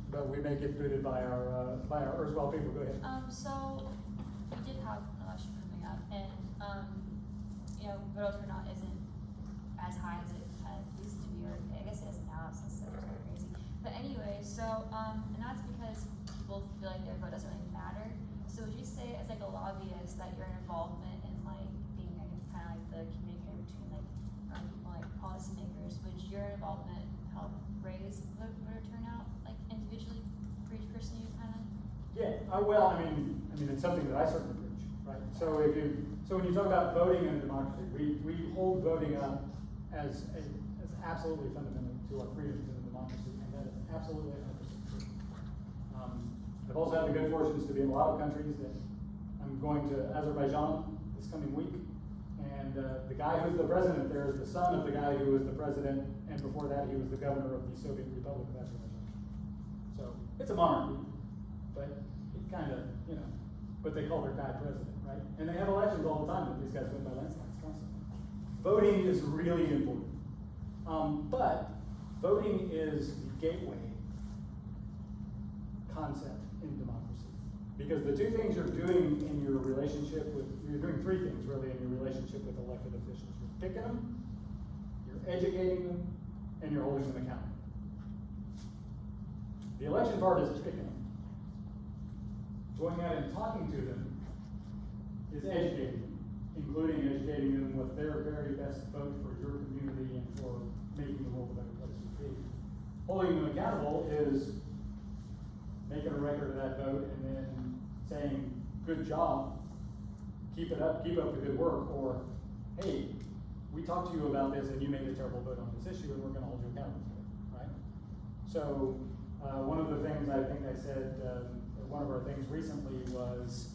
but we may get booted by our erstwhile people. Go ahead. So we did have an election coming up, and you know, voter turnout isn't as high as it used to be, or I guess it is now since it was so crazy. But anyway, so and that's because people feel like their vote doesn't really matter. So would you say, as like a lobbyist, that your involvement in like being like kind of like the communicator between like people like policymakers, would your involvement help raise voter turnout, like individually for each person you kind of? Yeah. Well, I mean, it's something that I certainly preach, right? So when you talk about voting in a democracy, we hold voting up as absolutely fundamental to our freedoms in a democracy, and that is absolutely 100% true. I've also had the good fortunes to be in a lot of countries. That I'm going to Azerbaijan this coming week, and the guy who's the president there is the son of the guy who was the president, and before that he was the governor of the Soviet Republic of Azerbaijan. So it's a monarchy, but it kind of, you know, but they call their guy president, right? And they have elections all the time, but these guys win by landslides constantly. Voting is really important. But voting is the gateway concept in democracy. Because the two things you're doing in your relationship with, you're doing three things really in your relationship with elected officials. You're picking them, you're educating them, and you're holding them accountable. The election part is picking them. Going out and talking to them is educating them, including educating them what their very best vote for your community and for making the world a better place to be. Holding them accountable is making a record of that vote and then saying, good job, keep it up, keep up the good work, or, hey, we talked to you about this and you made a terrible vote on this issue and we're gonna hold you accountable to it, right? So, one of the things I think I said one of our things recently was,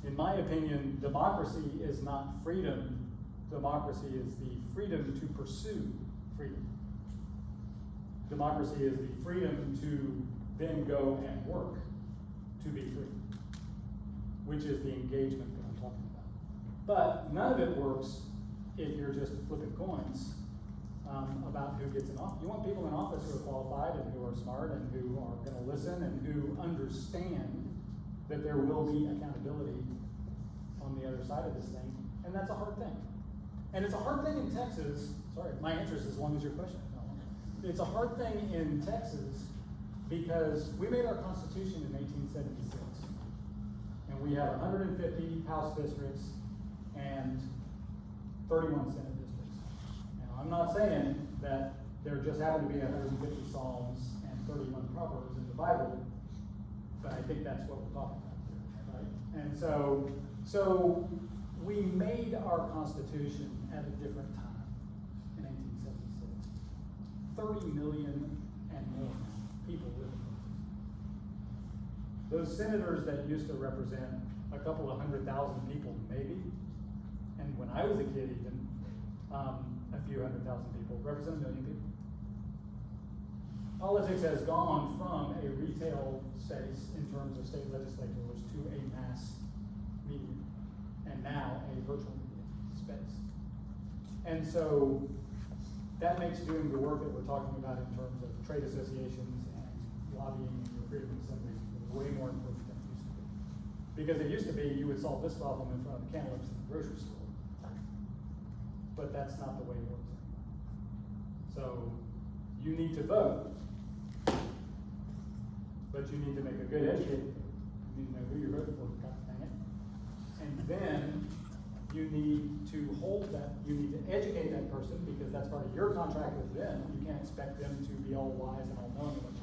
in my opinion, democracy is not freedom. Democracy is the freedom to pursue freedom. Democracy is the freedom to then go and work to be free, which is the engagement that I'm talking about. But none of it works if you're just flipping coins about who gets in office. You want people in office who are qualified and who are smart and who are going to listen and who understand that there will be accountability on the other side of this thing, and that's a hard thing. And it's a hard thing in Texas. Sorry, my answer is as long as your question. It's a hard thing in Texas because we made our Constitution in 1876, and we have 150 House districts and 31 Senate districts. Now, I'm not saying that there just happen to be 150 Psalms and 31 Proverbs in the Bible, but I think that's what we're talking about here, right? And so we made our Constitution at a different time in 1876. 30 million and more people live in Texas. Those senators that used to represent a couple of 100,000 people, maybe, and when I was a kid even, a few 100,000 people, represent 1 million people. Politics has gone from a retail space in terms of state legislators to a mass media, and now a virtual media space. And so that makes doing the work that we're talking about in terms of trade associations and lobbying and your freedom of assembly way more important than it used to be. Because it used to be you would solve this problem in front of cantaloupes in the grocery store. But that's not the way it works anymore. So you need to vote, but you need to make a good educated vote. You need to know who you're voting for, God dang it. And then you need to educate that person because that's part of your contract with them. You can't expect them to be all wise and all knowing about